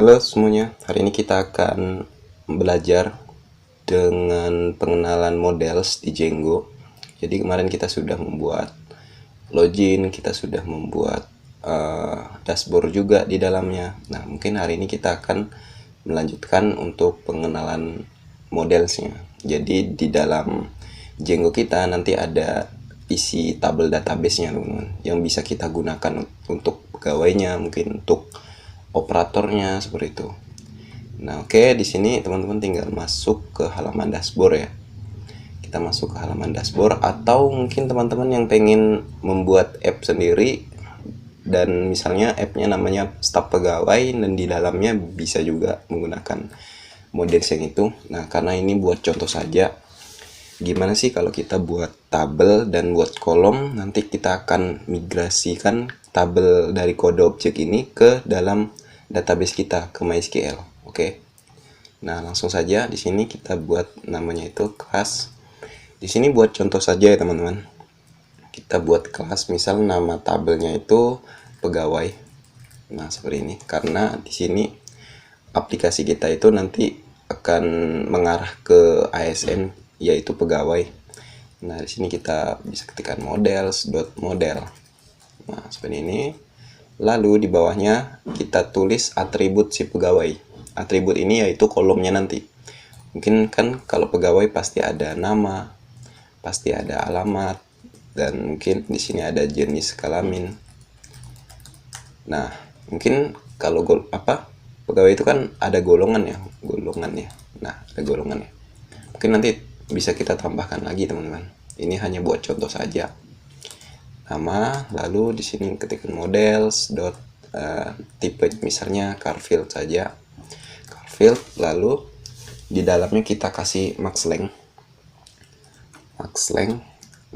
Halo semuanya, hari ini kita akan belajar dengan pengenalan models di Django. Jadi kemarin kita sudah membuat login, kita sudah membuat dashboard juga di dalamnya. Nah, mungkin hari ini kita akan melanjutkan untuk pengenalan modelsnya. Jadi di dalam Django kita nanti ada isi tabel database-nya teman-teman, yang bisa kita gunakan untuk pegawainya, mungkin untuk operatornya seperti itu. Nah, oke, di sini teman-teman tinggal masuk ke halaman dashboard ya. Kita masuk ke halaman dashboard, atau mungkin teman-teman yang pengen membuat app sendiri dan misalnya app-nya namanya staf pegawai dan di dalamnya bisa juga menggunakan model yang itu. Nah, karena ini buat contoh saja, gimana sih kalau kita buat tabel dan buat kolom, nanti kita akan migrasikan tabel dari kode objek ini ke dalam database kita, ke MySQL. Oke. Nah, langsung saja di sini kita buat namanya itu kelas. Di sini buat contoh saja ya teman-teman. Kita buat kelas, misal nama tabelnya itu pegawai. Nah, seperti ini. Karena di sini aplikasi kita itu nanti akan mengarah ke ASN, yaitu pegawai. Nah, di sini kita bisa ketikkan models.model. Nah, seperti ini. Lalu di bawahnya kita tulis atribut si pegawai. Atribut ini yaitu kolomnya nanti. Mungkin kan kalau pegawai pasti ada nama, pasti ada alamat, dan mungkin di sini ada jenis kelamin. Nah, mungkin kalau pegawai itu kan ada golongannya. Nah, ada golongannya. Mungkin nanti bisa kita tambahkan lagi teman-teman. Ini hanya buat contoh saja. Nama, lalu di sini ketikkan models tipe misalnya Carfield saja. Carfield, lalu di dalamnya kita kasih max length.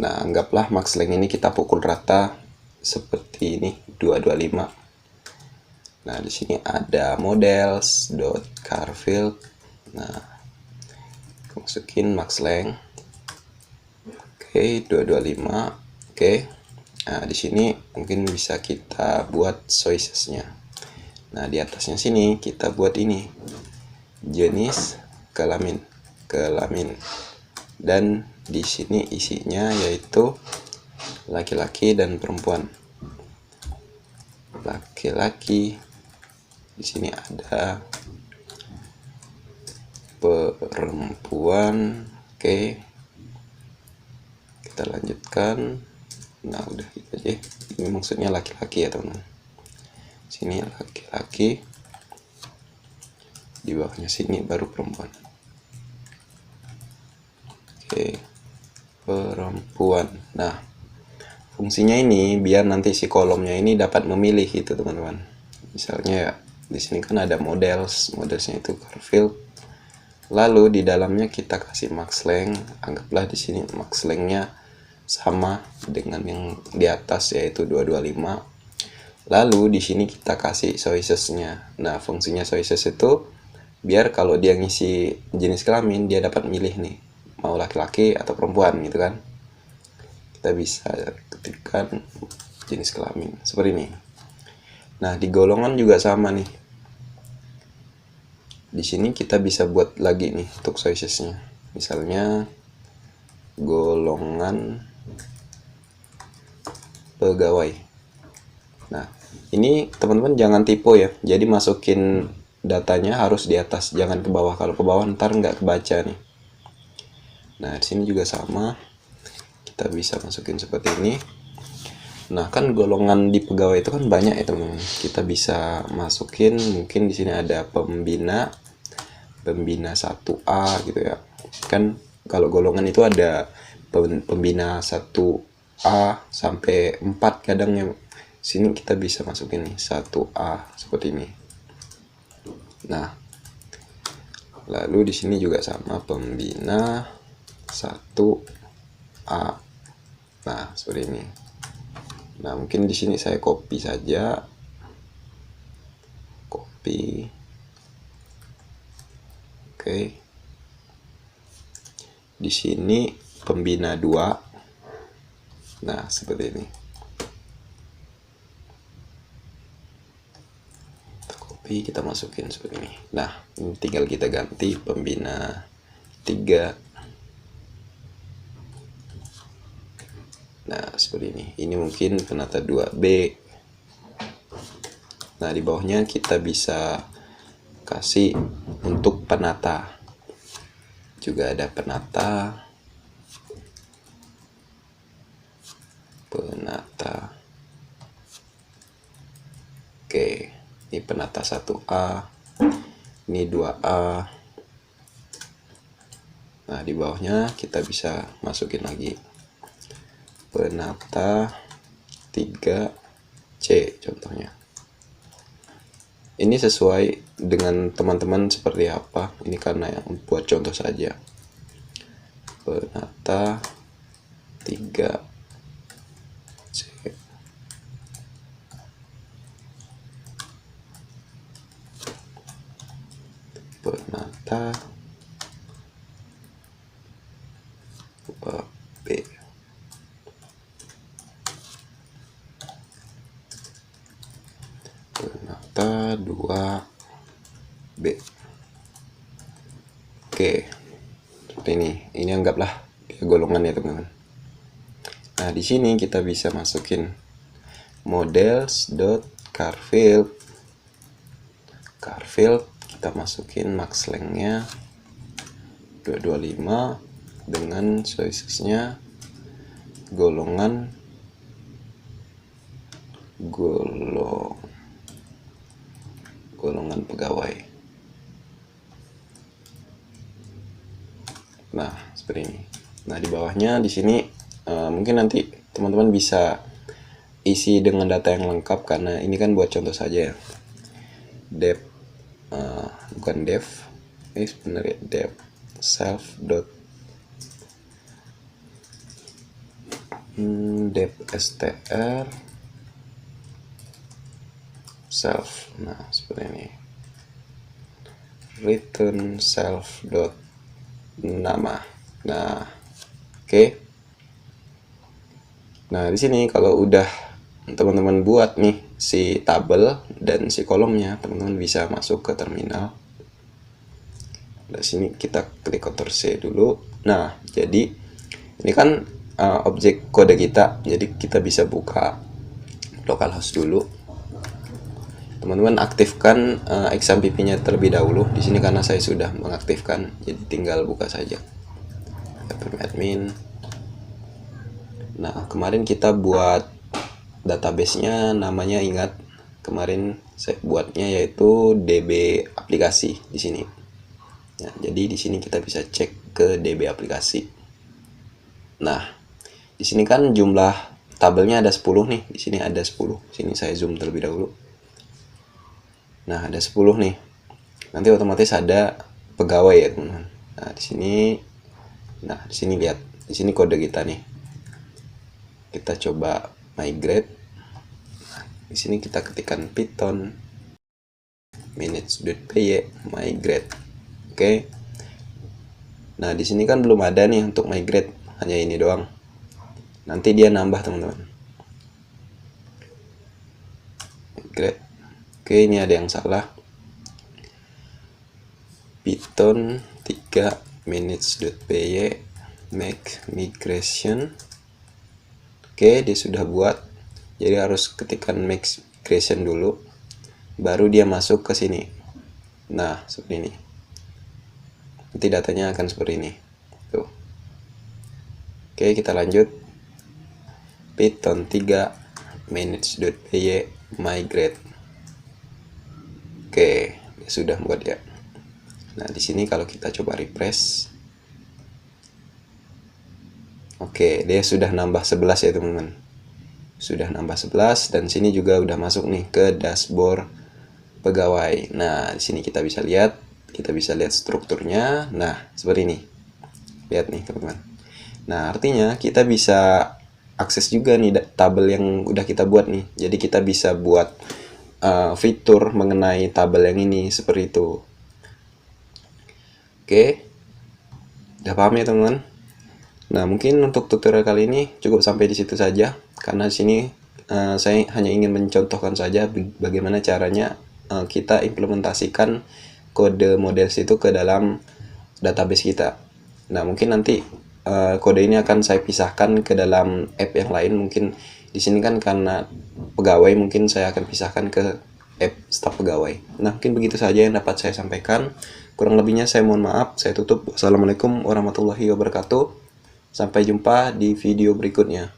Nah, anggaplah max length ini kita pukul rata seperti ini, 225. Nah, di sini ada models.carfield. Nah, masukin max length. Oke, 225. Oke. Nah, di sini mungkin bisa kita buat choices-nya. Nah, di atasnya sini kita buat ini. Jenis kelamin. Dan di sini isinya yaitu laki-laki dan perempuan. Laki-laki. Di sini ada perempuan. Oke. Kita lanjutkan. Nah, udah gitu aja. Ini maksudnya laki-laki ya teman-teman. Sini laki-laki, di bawahnya sini baru perempuan. Oke, perempuan. Nah, fungsinya ini biar nanti si kolomnya ini dapat memilih gitu teman-teman. Misalnya ya, di sini kan ada modelsnya itu Carfield. Lalu di dalamnya kita kasih max length. Anggaplah di sini max length-nya sama dengan yang di atas yaitu 225. Lalu di sini kita kasih choices-nya. Nah, fungsinya choices itu biar kalau dia ngisi jenis kelamin dia dapat milih nih, mau laki-laki atau perempuan gitu kan. Kita bisa ketikkan jenis kelamin seperti ini. Nah, di golongan juga sama nih. Di sini kita bisa buat lagi nih untuk choices-nya. Misalnya golongan pegawai. Nah, ini teman-teman jangan tipe ya. Jadi masukin datanya harus di atas, jangan ke bawah. Kalau ke bawah ntar nggak kebaca nih. Nah, di sini juga sama. Kita bisa masukin seperti ini. Nah, kan golongan di pegawai itu kan banyak ya teman-teman. Kita bisa masukin, mungkin di sini ada pembina 1A gitu ya. Kan kalau golongan itu ada pembina 1A sampai 4 kadangnya. Sini kita bisa masukin nih 1A seperti ini. Nah, lalu di sini juga sama pembina 1A. Nah, seperti ini. Nah, mungkin di sini saya copy saja. Copy. Oke. Di sini pembina 2. Nah, seperti ini. Kita copy tapi kita masukin seperti ini. Nah, ini tinggal kita ganti pembina 3. Nah, seperti ini. Ini mungkin penata 2B. Nah, di bawahnya kita bisa kasih untuk penata. Juga ada penata. Oke, ini penata 1A, ini 2A. Nah, di bawahnya kita bisa masukin lagi penata 3C contohnya. Ini sesuai dengan teman-teman seperti apa. Ini karena yang buat contoh saja. Penata 3C. Penata 2B. Penata 2B. Oke, seperti ini. Ini anggaplah golongan ya teman-teman. Nah, di sini kita bisa masukin models.carfield. Carfield kita masukin max length-nya 225 dengan size-nya golongan pegawai. Nah, seperti ini. Nah, di bawahnya di sini mungkin nanti teman-teman bisa isi dengan data yang lengkap karena ini kan buat contoh saja ya. Bukan dev, ini sebenarnya dev self dot dev str self. Nah, seperti ini. Return self dot nama. Nah, oke. Nah, di sini kalau udah teman-teman buat nih si tabel dan si kolomnya, teman-teman bisa masuk ke terminal. Di sini kita klik Ctrl C dulu. Nah, jadi ini kan objek kode kita, jadi kita bisa buka localhost dulu. Teman-teman aktifkan XAMPP-nya terlebih dahulu. Di sini karena saya sudah mengaktifkan, jadi tinggal buka saja. Admin. Nah, kemarin kita buat database-nya, namanya ingat kemarin saya buatnya yaitu DB aplikasi di sini. Ya, jadi di sini kita bisa cek ke DB aplikasi. Nah, di sini kan jumlah tabelnya ada 10 nih. Di sini ada 10. Sini saya zoom terlebih dahulu. Nah, ada 10 nih. Nanti otomatis ada pegawai ya, teman-teman. Nah, di sini lihat. Di sini kode kita nih. Kita coba migrate. Nah, di sini kita ketikkan Python manage.py migrate. Oke. Nah, di sini kan belum ada nih untuk migrate, hanya ini doang. Nanti dia nambah, teman-teman. Migrate. Oke, ini ada yang salah. Python 3 manage.py make migration. Oke, dia sudah buat. Jadi harus ketikkan make migration dulu, baru dia masuk ke sini. Nah, seperti ini. Nanti datanya akan seperti ini. Tuh. Oke, kita lanjut. Python 3 manage.py migrate. Oke, dia sudah buat ya. Nah, di sini kalau kita coba refresh. Oke, dia sudah nambah 11 ya, teman-teman. Sudah nambah 11 dan sini juga udah masuk nih ke dashboard pegawai. Nah, di sini kita bisa lihat strukturnya. Nah, seperti ini. Lihat nih, teman-teman. Nah, artinya kita bisa akses juga nih tabel yang udah kita buat nih. Jadi kita bisa buat fitur mengenai tabel yang ini seperti itu. Oke. Udah paham ya, teman-teman? Nah, mungkin untuk tutorial kali ini cukup sampai di situ saja, karena di sini saya hanya ingin mencontohkan saja bagaimana caranya kita implementasikan kode models itu ke dalam database kita. Nah, mungkin nanti kode ini akan saya pisahkan ke dalam app yang lain. Mungkin di sini kan karena pegawai, mungkin saya akan pisahkan ke app staf pegawai. Nah, mungkin begitu saja yang dapat saya sampaikan. Kurang lebihnya saya mohon maaf. Saya tutup. Wassalamualaikum warahmatullahi wabarakatuh. Sampai jumpa di video berikutnya.